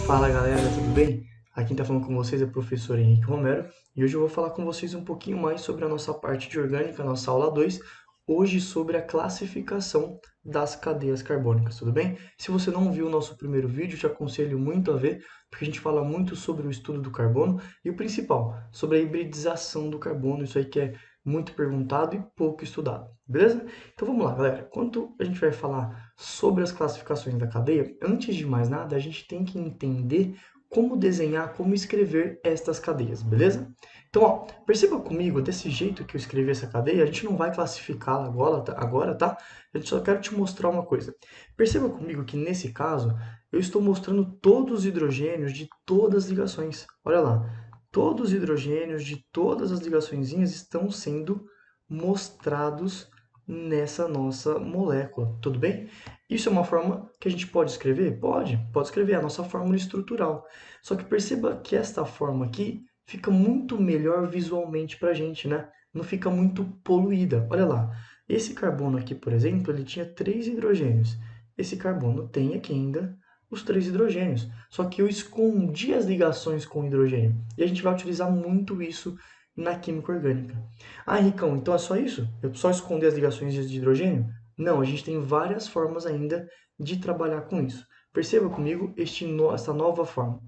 Fala galera, tudo bem? Aqui quem está falando com vocês é o professor Henrique Romero e hoje eu vou falar com vocês um pouquinho mais sobre a nossa parte de orgânica, nossa aula 2, hoje sobre a classificação das cadeias carbônicas, tudo bem? Se você não viu o nosso primeiro vídeo, eu te aconselho muito a ver, porque a gente fala muito sobre o estudo do carbono e o principal, sobre a hibridização do carbono, isso aí que é muito perguntado e pouco estudado, beleza? Então vamos lá, galera. Quando a gente vai falar sobre as classificações da cadeia, antes de mais nada, a gente tem que entender como desenhar, como escrever estas cadeias, beleza? Então, ó, perceba comigo, desse jeito que eu escrevi essa cadeia, a gente não vai classificá-la agora, tá? Eu só quero te mostrar uma coisa. Perceba comigo que nesse caso, eu estou mostrando todos os hidrogênios de todas as ligações. Olha lá, todos os hidrogênios de todas as ligaçõezinhas estão sendo mostrados nessa nossa molécula, tudo bem? Isso é uma forma que a gente pode escrever? Pode escrever, é a nossa fórmula estrutural. Só que perceba que esta forma aqui fica muito melhor visualmente para a gente, né? Não fica muito poluída. Olha lá, esse carbono aqui, por exemplo, ele tinha 3 hidrogênios. Esse carbono tem aqui ainda os 3 hidrogênios. Só que eu escondi as ligações com hidrogênio. E a gente vai utilizar muito isso na química orgânica. Ah, Ricão, então é só isso? Eu só esconder as ligações de hidrogênio? Não, a gente tem várias formas ainda de trabalhar com isso. Perceba comigo essa nova forma.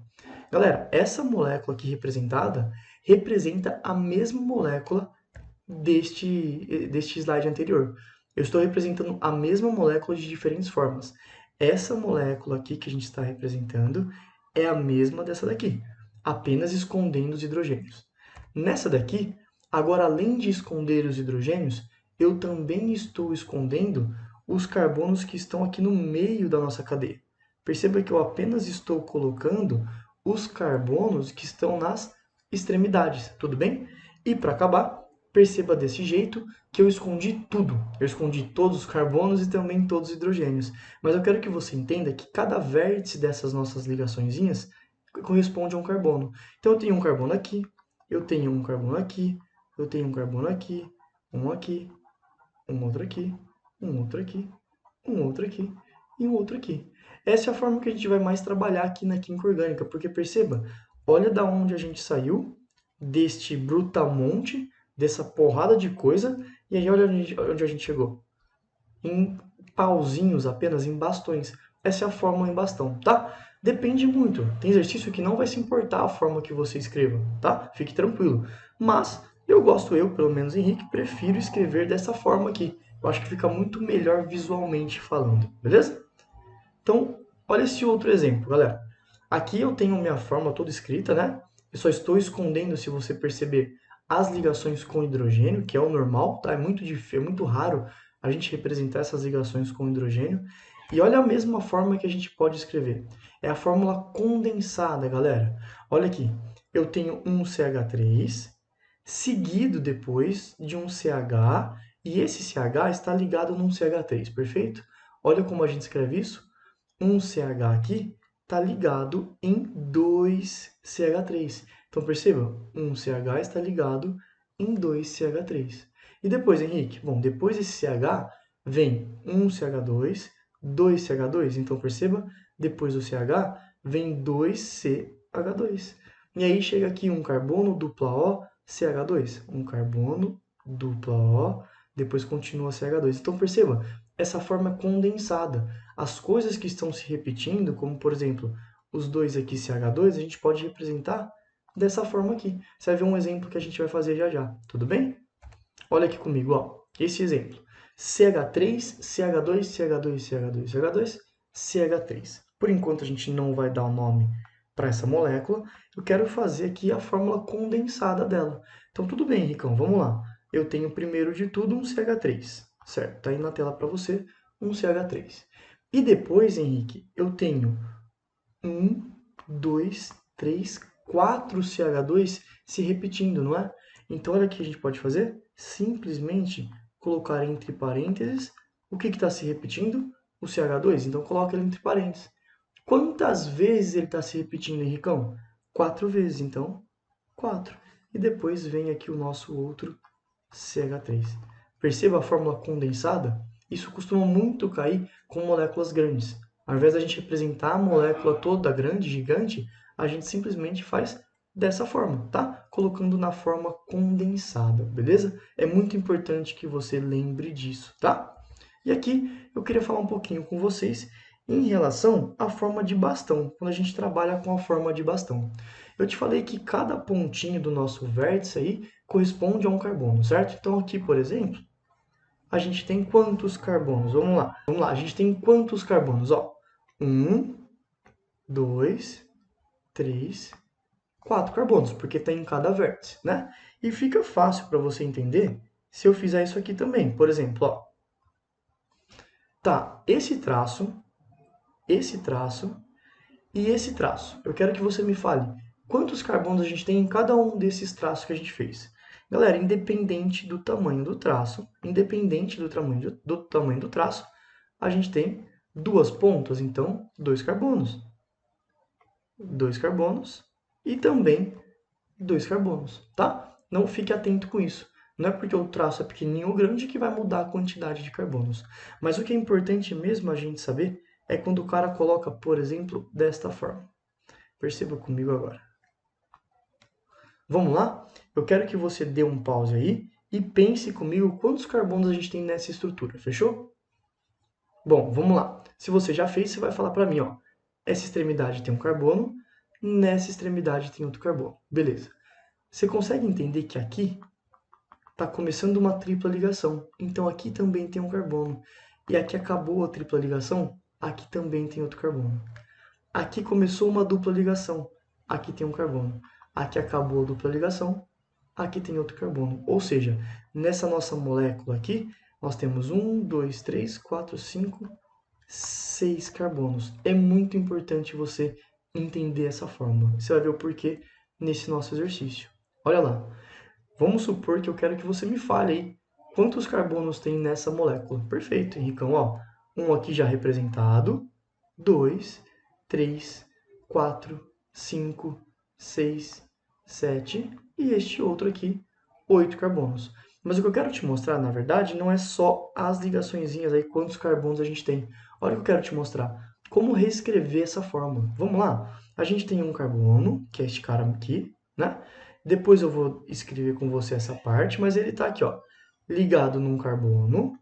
Galera, essa molécula aqui representada representa a mesma molécula deste slide anterior. Eu estou representando a mesma molécula de diferentes formas. Essa molécula aqui que a gente está representando é a mesma dessa daqui, apenas escondendo os hidrogênios. Nessa daqui, agora além de esconder os hidrogênios, eu também estou escondendo os carbonos que estão aqui no meio da nossa cadeia. Perceba que eu apenas estou colocando os carbonos que estão nas extremidades, tudo bem? E para acabar, perceba desse jeito que eu escondi tudo. Eu escondi todos os carbonos e também todos os hidrogênios. Mas eu quero que você entenda que cada vértice dessas nossas ligaçõezinhas corresponde a um carbono. Então eu tenho um carbono aqui, eu tenho um carbono aqui, eu tenho um carbono aqui, um outro aqui, um outro aqui, um outro aqui e um outro aqui. Essa é a forma que a gente vai mais trabalhar aqui na química orgânica, porque perceba, olha da onde a gente saiu, deste brutamonte, dessa porrada de coisa, e aí olha onde a gente chegou. Em pauzinhos apenas, em bastões. Essa é a fórmula em bastão, tá? Depende muito. Tem exercício que não vai se importar a forma que você escreva, tá? Fique tranquilo. Mas eu, pelo menos Henrique, prefiro escrever dessa forma aqui. Eu acho que fica muito melhor visualmente falando, beleza? Então, olha esse outro exemplo, galera. Aqui eu tenho minha fórmula toda escrita, né? Eu só estou escondendo, se você perceber, as ligações com hidrogênio, que é o normal, tá? É muito raro a gente representar essas ligações com hidrogênio. E olha a mesma forma que a gente pode escrever. É a fórmula condensada, galera. Olha aqui. Eu tenho um CH3, seguido depois de um CH, e esse CH está ligado num CH3, perfeito? Olha como a gente escreve isso. Um CH aqui está ligado em dois CH3. Então perceba, um CH está ligado em dois CH3. E depois, Henrique? Bom, depois desse CH vem um CH2, dois CH2. Então perceba, depois do CH vem dois CH2. E aí chega aqui um carbono dupla O, CH2. Um carbono dupla O, depois continua CH2. Então perceba, essa forma é condensada. As coisas que estão se repetindo, como por exemplo, os dois aqui CH2, a gente pode representar dessa forma aqui. Você vai ver um exemplo que a gente vai fazer já já, tudo bem? Olha aqui comigo, ó, esse exemplo. CH3, CH2, CH2, CH2, CH2, CH3. Por enquanto a gente não vai dar o nome para essa molécula, eu quero fazer aqui a fórmula condensada dela. Então tudo bem, Ricão, vamos lá. Eu tenho primeiro de tudo um CH3, certo? Está aí na tela para você um CH3. E depois, Henrique, eu tenho um, dois, três, quatro CH2 se repetindo, não é? Então, olha o que a gente pode fazer. Simplesmente colocar entre parênteses o que está se repetindo? O CH2. Então, coloca ele entre parênteses. Quantas vezes ele está se repetindo, Henricão? 4 vezes. Então, 4. E depois vem aqui o nosso outro CH3. Perceba a fórmula condensada? Isso costuma muito cair com moléculas grandes. Ao invés da gente representar a molécula toda grande, gigante, a gente simplesmente faz dessa forma, tá? Colocando na forma condensada, beleza? É muito importante que você lembre disso, tá? E aqui eu queria falar um pouquinho com vocês em relação à forma de bastão, quando a gente trabalha com a forma de bastão. Eu te falei que cada pontinho do nosso vértice aí corresponde a um carbono, certo? Então aqui, por exemplo, a gente tem quantos carbonos? Vamos lá. Vamos lá, a gente tem quantos carbonos? Ó, 1, 2, 3, 4 carbonos, porque tem em cada vértice, né? E fica fácil para você entender se eu fizer isso aqui também. Por exemplo, ó, tá, esse traço e esse traço. Eu quero que você me fale quantos carbonos a gente tem em cada um desses traços que a gente fez. Galera, independente do tamanho do traço, do tamanho do traço, a gente tem duas pontas, então dois carbonos. Dois carbonos e também dois carbonos, tá? Não fique atento com isso. Não é porque o traço é pequenininho ou grande que vai mudar a quantidade de carbonos. Mas o que é importante mesmo a gente saber é quando o cara coloca, por exemplo, desta forma. Perceba comigo agora. Vamos lá? Eu quero que você dê um pause aí e pense comigo quantos carbonos a gente tem nessa estrutura, fechou? Bom, vamos lá. Se você já fez, você vai falar para mim, ó. Essa extremidade tem um carbono, nessa extremidade tem outro carbono. Beleza. Você consegue entender que aqui está começando uma tripla ligação. Então aqui também tem um carbono. E aqui acabou a tripla ligação, aqui também tem outro carbono. Aqui começou uma dupla ligação, aqui tem um carbono. Aqui acabou a dupla ligação, aqui tem outro carbono. Ou seja, nessa nossa molécula aqui, nós temos 1, 2, 3, 4, 5, 6 carbonos. É muito importante você entender essa fórmula. Você vai ver o porquê nesse nosso exercício. Olha lá. Vamos supor que eu quero que você me fale aí quantos carbonos tem nessa molécula. Perfeito, Henricão. Ó, um aqui já representado, 2, 3, 4, 5, 6, 7 e este outro aqui, 8 carbonos. Mas o que eu quero te mostrar, na verdade, não é só as ligaçõezinhas aí, quantos carbonos a gente tem. Olha o que eu quero te mostrar. Como reescrever essa fórmula. Vamos lá? A gente tem um carbono, que é este cara aqui, né? Depois eu vou escrever com você essa parte, mas ele está aqui, ó, ligado num carbono,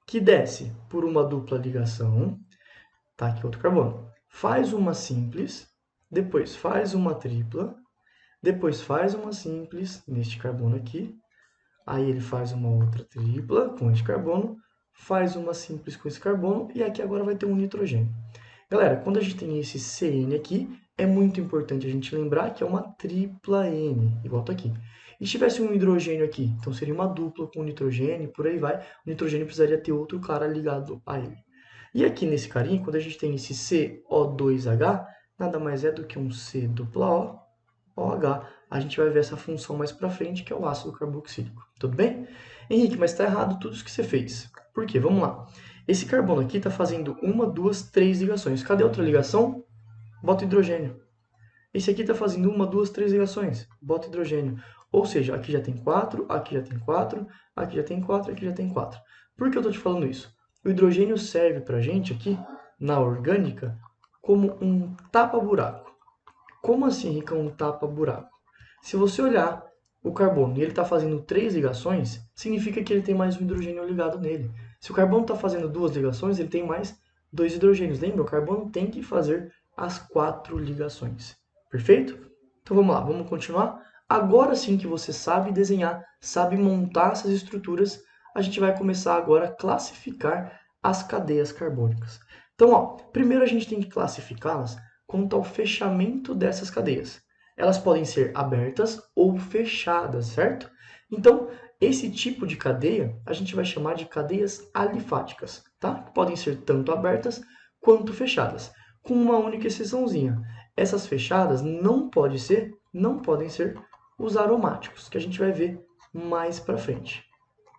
que desce por uma dupla ligação, tá aqui outro carbono. Faz uma simples, depois faz uma tripla, depois faz uma simples neste carbono aqui, aí ele faz uma outra tripla com este carbono, faz uma simples com esse carbono, e aqui agora vai ter um nitrogênio. Galera, quando a gente tem esse CN aqui, é muito importante a gente lembrar que é uma tripla N, igual tá aqui. E se tivesse um hidrogênio aqui, então seria uma dupla com nitrogênio, por aí vai. O nitrogênio precisaria ter outro cara ligado a ele. E aqui nesse carinha, quando a gente tem esse CO2H, nada mais é do que um C dupla O, OH. A gente vai ver essa função mais para frente, que é o ácido carboxílico. Tudo bem? Henrique, mas está errado tudo isso que você fez. Por quê? Vamos lá. Esse carbono aqui está fazendo uma, duas, três ligações. Cadê a outra ligação? Bota hidrogênio. Esse aqui está fazendo uma, duas, três ligações. Bota hidrogênio. Ou seja, aqui já tem 4, aqui já tem 4, aqui já tem 4, aqui já tem 4. Por que eu estou te falando isso? O hidrogênio serve para a gente aqui, na orgânica, como um tapa-buraco. Como assim, Rica, um tapa-buraco? Se você olhar o carbono e ele está fazendo 3 ligações, significa que ele tem mais um hidrogênio ligado nele. Se o carbono está fazendo 2 ligações, ele tem mais 2 hidrogênios. Lembra? O carbono tem que fazer as 4 ligações. Perfeito? Então vamos lá, vamos continuar. Agora sim que você sabe desenhar, sabe montar essas estruturas, a gente vai começar agora a classificar as cadeias carbônicas. Então, ó, primeiro a gente tem que classificá-las quanto ao fechamento dessas cadeias. Elas podem ser abertas ou fechadas, certo? Então, esse tipo de cadeia a gente vai chamar de cadeias alifáticas, tá? Podem ser tanto abertas quanto fechadas, com uma única exceçãozinha. Essas fechadas não podem ser os aromáticos, que a gente vai ver mais para frente,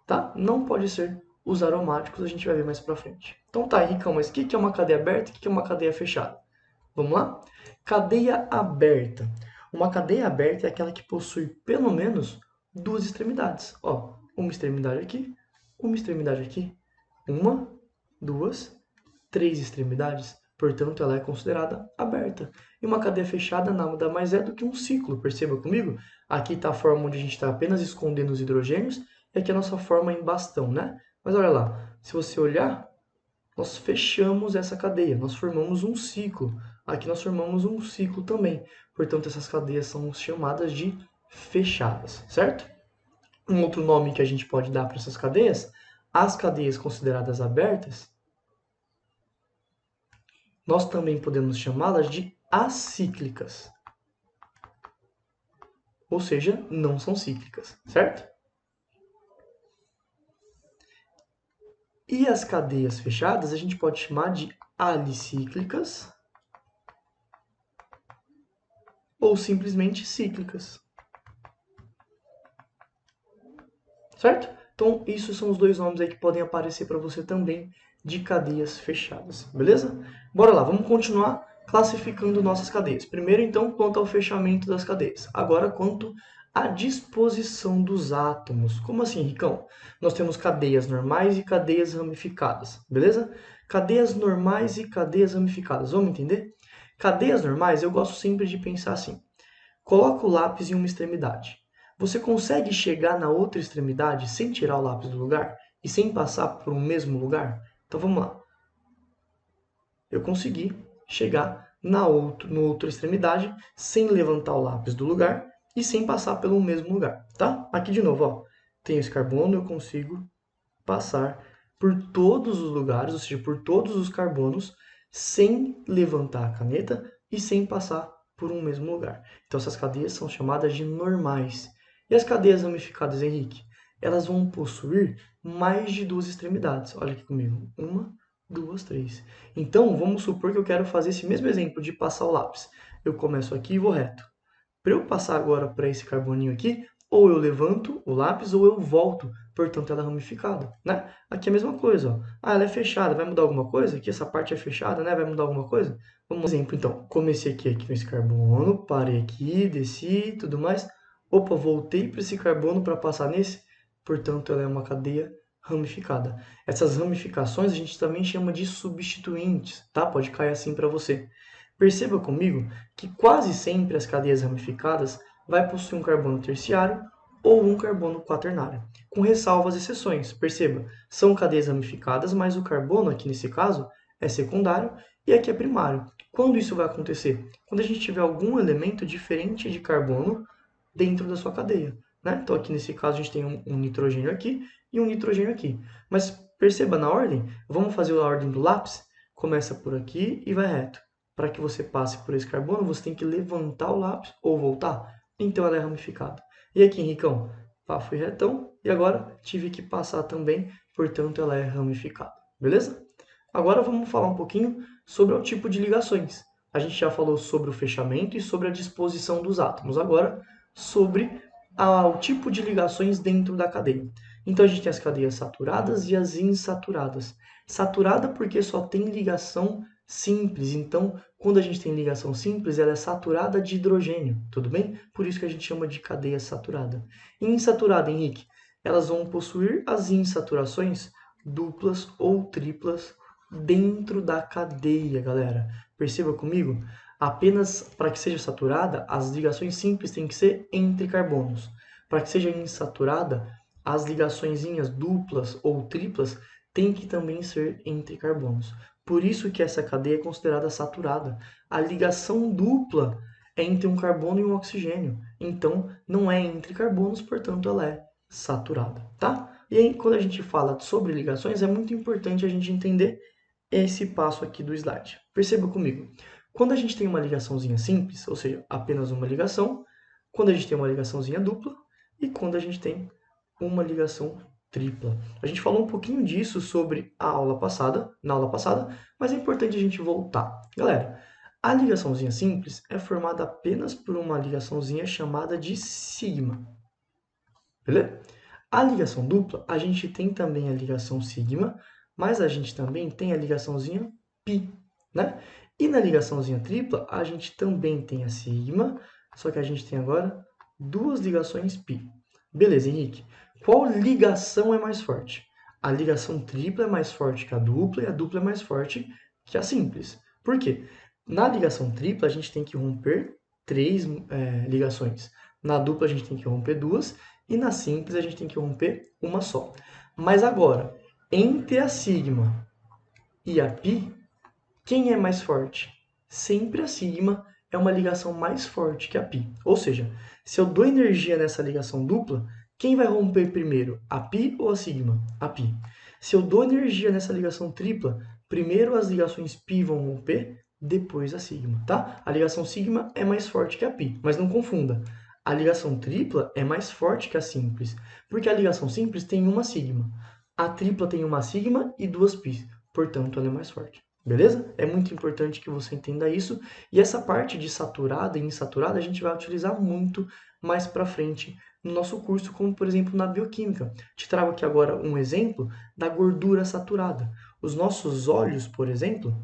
tá? Não pode ser os aromáticos, a gente vai ver mais para frente. Então tá, Henricão, mas o que é uma cadeia aberta e o que é uma cadeia fechada? Vamos lá? Cadeia aberta. Uma cadeia aberta é aquela que possui pelo menos duas extremidades. Ó, uma extremidade aqui, uma extremidade aqui. Uma, duas, três extremidades. portanto ela é considerada aberta. E uma cadeia fechada nada mais é do que um ciclo, perceba comigo? Aqui está a forma onde a gente está apenas escondendo os hidrogênios, e aqui a nossa forma em bastão, né? Mas olha lá, se você olhar, nós fechamos essa cadeia, nós formamos um ciclo. Aqui nós formamos um ciclo também. Portanto, essas cadeias são chamadas de fechadas, certo? Um outro nome que a gente pode dar para essas cadeias, as cadeias consideradas abertas, nós também podemos chamá-las de acíclicas. Ou seja, não são cíclicas, certo? E as cadeias fechadas a gente pode chamar de alicíclicas ou simplesmente cíclicas. Certo? Então, isso são os dois nomes aí que podem aparecer para você também de cadeias fechadas, beleza? Bora lá, vamos continuar classificando nossas cadeias. Primeiro, então, quanto ao fechamento das cadeias. Agora, quanto à disposição dos átomos. Como assim, Ricão? Nós temos cadeias normais e cadeias ramificadas, beleza? Cadeias normais e cadeias ramificadas, vamos entender? Cadeias normais, eu gosto sempre de pensar assim. Coloca o lápis em uma extremidade. Você consegue chegar na outra extremidade sem tirar o lápis do lugar e sem passar por um mesmo lugar? Então vamos lá. Eu consegui chegar na outra extremidade sem levantar o lápis do lugar e sem passar pelo mesmo lugar, tá? Aqui de novo, ó, tenho esse carbono, eu consigo passar por todos os lugares, ou seja, por todos os carbonos, sem levantar a caneta e sem passar por um mesmo lugar. Então essas cadeias são chamadas de normais. E as cadeias ramificadas, Henrique? Elas vão possuir mais de duas extremidades. Olha aqui comigo. Uma, duas, três. Então, vamos supor que eu quero fazer esse mesmo exemplo de passar o lápis. Eu começo aqui e vou reto. Para eu passar agora para esse carboninho aqui, ou eu levanto o lápis ou eu volto, portanto ela é ramificada, né? Aqui é a mesma coisa, ó. Ah, ela é fechada, vai mudar alguma coisa? Aqui essa parte é fechada, né? Vai mudar alguma coisa? Vamos um exemplo então. Comecei aqui com esse carbono, parei aqui, desci, tudo mais. Opa, voltei para esse carbono para passar nesse, portanto ela é uma cadeia ramificada. Essas ramificações a gente também chama de substituintes, tá? Pode cair assim para você. Perceba comigo que quase sempre as cadeias ramificadas vai possuir um carbono terciário ou um carbono quaternário, com ressalvas e exceções. Perceba, são cadeias ramificadas, mas o carbono aqui nesse caso é secundário e aqui é primário. Quando isso vai acontecer? Quando a gente tiver algum elemento diferente de carbono dentro da sua cadeia, né? Então aqui nesse caso a gente tem um nitrogênio aqui e um nitrogênio aqui. Mas perceba na ordem, vamos fazer a ordem do lápis? Começa por aqui e vai reto. Para que você passe por esse carbono, você tem que levantar o lápis ou voltar. Então ela é ramificada. E aqui, Henricão? Pá, fui retão e agora tive que passar também, portanto ela é ramificada. Beleza? Agora vamos falar um pouquinho sobre o tipo de ligações. A gente já falou sobre o fechamento e sobre a disposição dos átomos. Agora, sobre o tipo de ligações dentro da cadeia. Então a gente tem as cadeias saturadas e as insaturadas. Saturada porque só tem ligação simples. Então, quando a gente tem ligação simples, ela é saturada de hidrogênio, tudo bem? Por isso que a gente chama de cadeia saturada. E insaturada, Henrique, elas vão possuir as insaturações duplas ou triplas dentro da cadeia, galera. Perceba comigo? Apenas para que seja saturada, as ligações simples têm que ser entre carbonos. Para que seja insaturada, as ligaçõezinhas duplas ou triplas têm que também ser entre carbonos. Por isso que essa cadeia é considerada saturada. A ligação dupla é entre um carbono e um oxigênio. Então, não é entre carbonos, portanto, ela é saturada, tá? E aí, quando a gente fala sobre ligações, é muito importante a gente entender esse passo aqui do slide. Perceba comigo. Quando a gente tem uma ligaçãozinha simples, ou seja, apenas uma ligação, quando a gente tem uma ligaçãozinha dupla e quando a gente tem uma ligação tripla. A gente falou um pouquinho disso sobre a aula passada, na aula passada, mas é importante a gente voltar. Galera, a ligaçãozinha simples é formada apenas por uma ligaçãozinha chamada de sigma. Beleza? A ligação dupla, a gente tem também a ligação sigma, mas a gente também tem a ligaçãozinha pi, né? E na ligaçãozinha tripla, a gente também tem a sigma, só que a gente tem agora duas ligações pi. Beleza, Henrique? Qual ligação é mais forte? A ligação tripla é mais forte que a dupla e a dupla é mais forte que a simples. Por quê? Na ligação tripla, a gente tem que romper 3 ligações. Na dupla, a gente tem que romper 2. E na simples, a gente tem que romper uma só. Mas agora, entre a sigma e a π, quem é mais forte? Sempre a sigma é uma ligação mais forte que a π. Ou seja, se eu dou energia nessa ligação dupla, quem vai romper primeiro, a π ou a sigma? A π. Se eu dou energia nessa ligação tripla, primeiro as ligações π vão romper, depois a sigma, tá? A ligação sigma é mais forte que a π, mas não confunda. A ligação tripla é mais forte que a simples, porque a ligação simples tem uma sigma. A tripla tem uma sigma e 2 π, portanto ela é mais forte. Beleza? É muito importante que você entenda isso. E essa parte de saturada e insaturada a gente vai utilizar muito mais para frente no nosso curso, como por exemplo na bioquímica. Te trago aqui agora um exemplo da gordura saturada. Os nossos óleos, por exemplo,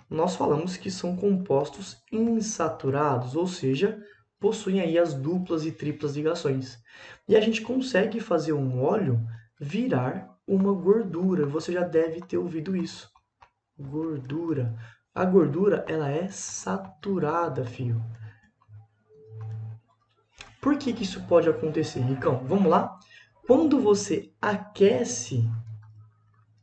nós falamos que são compostos insaturados, ou seja, possuem aí as duplas e triplas ligações. E a gente consegue fazer um óleo virar uma gordura. Você já deve ter ouvido isso. Gordura. A gordura, ela é saturada, fio. Por que que isso pode acontecer, Ricão? Vamos lá? Quando você aquece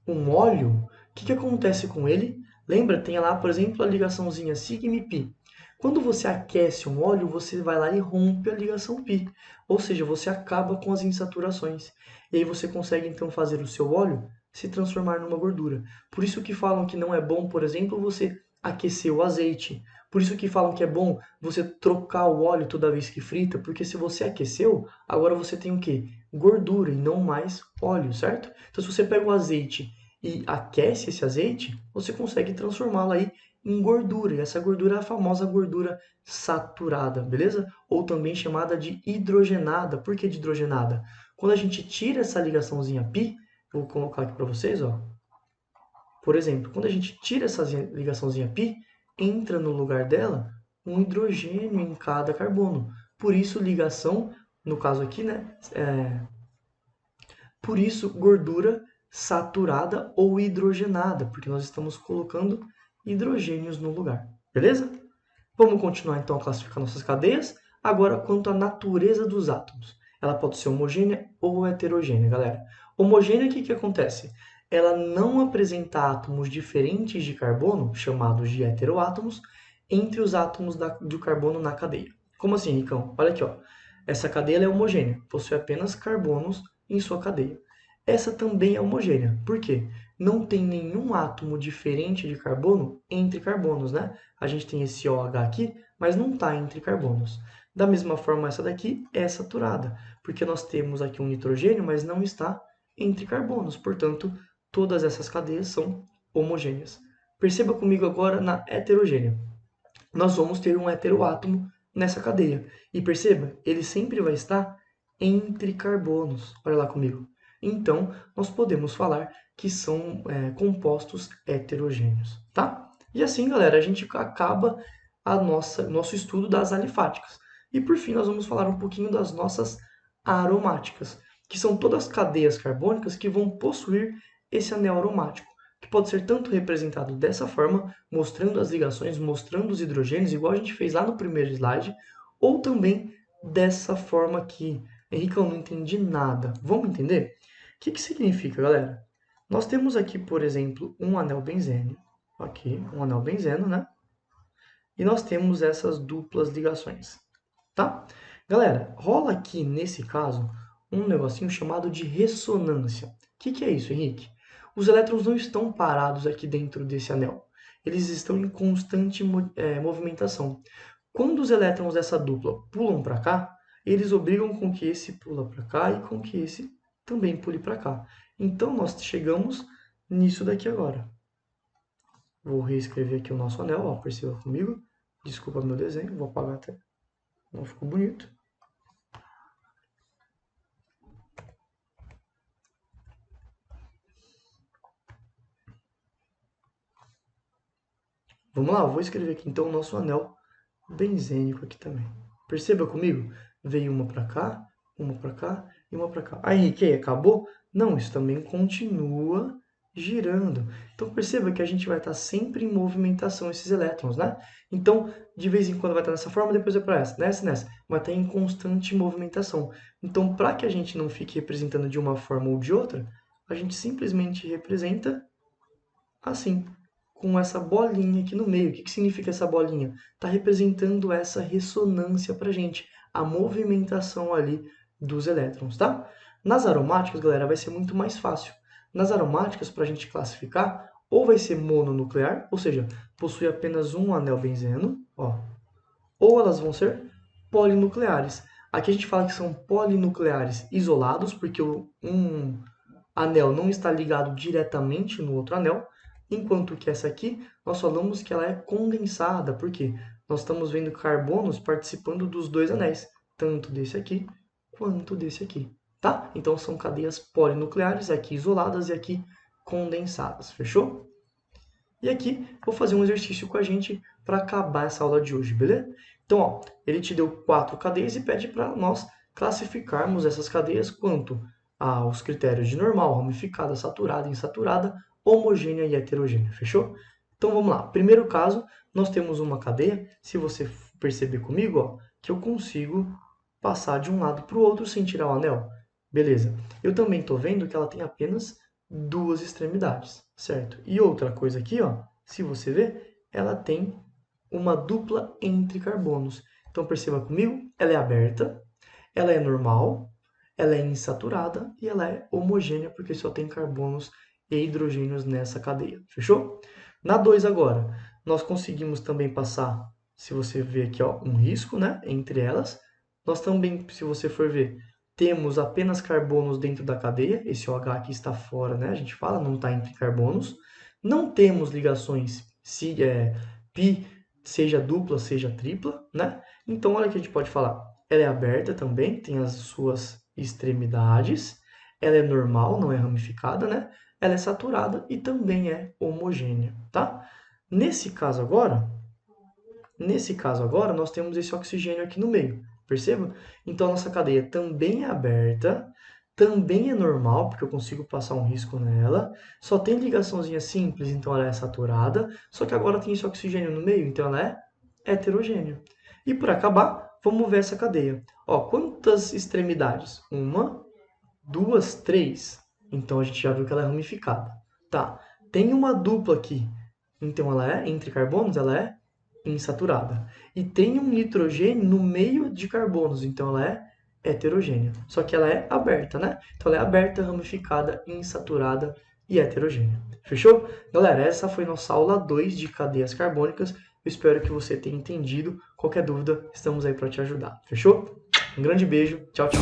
um óleo, o que que acontece com ele? Lembra, tem lá, por exemplo, a ligaçãozinha sigma e π. Quando você aquece um óleo, você vai lá e rompe a ligação π. Ou seja, você acaba com as insaturações. E aí você consegue, então, fazer o seu óleo se transformar numa gordura. Por isso que falam que não é bom, por exemplo, você aquecer o azeite. Por isso que falam que é bom você trocar o óleo toda vez que frita, porque se você aqueceu, agora você tem o quê? Gordura e não mais óleo, certo? Então, se você pega o azeite e aquece esse azeite, você consegue transformá-lo aí em gordura. E essa gordura é a famosa gordura saturada, beleza? Ou também chamada de hidrogenada. Por que de hidrogenada? Quando a gente tira essa ligaçãozinha π, vou colocar aqui para vocês, ó. Por exemplo, quando a gente tira essa ligaçãozinha π, entra no lugar dela um hidrogênio em cada carbono. Por isso, ligação, no caso aqui, né? Por isso, gordura saturada ou hidrogenada, porque nós estamos colocando hidrogênios no lugar. Beleza? Vamos continuar então a classificar nossas cadeias. Agora, quanto à natureza dos átomos. Ela pode ser homogênea ou heterogênea, galera. Homogênea, o que que acontece? Ela não apresenta átomos diferentes de carbono, chamados de heteroátomos, entre os átomos do carbono na cadeia. Como assim, Ricão? Olha aqui, ó. Essa cadeia é homogênea, possui apenas carbonos em sua cadeia. Essa também é homogênea. Por quê? Não tem nenhum átomo diferente de carbono entre carbonos, né? A gente tem esse OH aqui, mas não está entre carbonos. Da mesma forma, essa daqui é saturada, porque nós temos aqui um nitrogênio, mas não está entre carbonos. Portanto, todas essas cadeias são homogêneas. Perceba comigo agora na heterogênea. Nós vamos ter um heteroátomo nessa cadeia. E perceba, ele sempre vai estar entre carbonos. Olha lá comigo. Então, nós podemos falar que são compostos heterogêneos, tá? E assim, galera, a gente acaba nosso estudo das alifáticas. E por fim, nós vamos falar um pouquinho das nossas aromáticas, que são todas cadeias carbônicas que vão possuir esse anel aromático, que pode ser tanto representado dessa forma, mostrando as ligações, mostrando os hidrogênios, igual a gente fez lá no primeiro slide, ou também dessa forma aqui. Henrique, eu não entendi nada. Vamos entender? O que que significa, galera? Nós temos aqui, por exemplo, um anel benzênio. Aqui, um anel benzeno, né? E nós temos essas duplas ligações, tá? Galera, rola aqui, nesse caso, um negocinho chamado de ressonância. O que é isso, Henrique? Os elétrons não estão parados aqui dentro desse anel. Eles estão em constante movimentação. Quando os elétrons dessa dupla pulam para cá, eles obrigam com que esse pula para cá e com que esse também pule para cá. Então, nós chegamos nisso daqui agora. Vou reescrever aqui o nosso anel, ó, perceba comigo. Desculpa meu desenho, vou apagar até. Não ficou bonito. Vamos lá, eu vou escrever aqui então o nosso anel benzênico aqui também. Perceba comigo? Veio uma para cá e uma para cá. Ah, Henrique, acabou? Não, isso também continua girando. Então perceba que a gente vai estar sempre em movimentação esses elétrons, né? Então, de vez em quando vai estar nessa forma, depois vai para essa, nessa. Vai estar em constante movimentação. Então, para que a gente não fique representando de uma forma ou de outra, a gente simplesmente representa assim, com essa bolinha aqui no meio. O que significa essa bolinha? Está representando essa ressonância para a gente, a movimentação ali dos elétrons, tá? Nas aromáticas, galera, vai ser muito mais fácil. Nas aromáticas, para a gente classificar, ou vai ser mononuclear, ou seja, possui apenas um anel benzeno, ó, ou elas vão ser polinucleares. Aqui a gente fala que são polinucleares isolados, porque um anel não está ligado diretamente no outro anel, enquanto que essa aqui, nós falamos que ela é condensada, porque nós estamos vendo carbonos participando dos dois anéis, tanto desse aqui quanto desse aqui, tá? Então são cadeias polinucleares, aqui isoladas e aqui condensadas, fechou? E aqui vou fazer um exercício com a gente para acabar essa aula de hoje, beleza? Então, ó, ele te deu 4 cadeias e pede para nós classificarmos essas cadeias quanto aos critérios de normal, ramificada, saturada, insaturada, homogênea e heterogênea, fechou? Então vamos lá. Primeiro caso, nós temos uma cadeia, se você perceber comigo, ó, que eu consigo passar de um lado para o outro sem tirar o anel. Beleza. Eu também estou vendo que ela tem apenas 2 extremidades, certo? E outra coisa aqui, ó, se você ver, ela tem uma dupla entre carbonos. Então perceba comigo, ela é aberta, ela é normal, ela é insaturada e ela é homogênea, porque só tem carbonos e hidrogênios nessa cadeia. Fechou? Na 2 agora, nós conseguimos também passar, se você ver aqui, ó, um risco, né, entre elas. Nós também, se você for ver, temos apenas carbonos dentro da cadeia. Esse OH aqui está fora, né? A gente fala, não está entre carbonos. Não temos ligações pi, seja dupla, seja tripla, né? Então, olha o que a gente pode falar. Ela é aberta também, tem as suas extremidades. Ela é normal, não é ramificada, né? Ela é saturada e também é homogênea, tá? Nesse caso agora, nós temos esse oxigênio aqui no meio, perceba? Então, a nossa cadeia também é aberta, também é normal, porque eu consigo passar um risco nela, só tem ligaçãozinha simples, então ela é saturada, só que agora tem esse oxigênio no meio, então ela é heterogênea. E para acabar, vamos ver essa cadeia. Ó, quantas extremidades? 1, 2, 3. Então, a gente já viu que ela é ramificada. Tá, tem uma dupla aqui, então ela é, entre carbonos, ela é insaturada. E tem um nitrogênio no meio de carbonos, então ela é heterogênea. Só que ela é aberta, né? Então ela é aberta, ramificada, insaturada e heterogênea. Fechou? Galera, essa foi nossa aula 2 de cadeias carbônicas. Eu espero que você tenha entendido. Qualquer dúvida, estamos aí para te ajudar. Fechou? Um grande beijo. Tchau, tchau.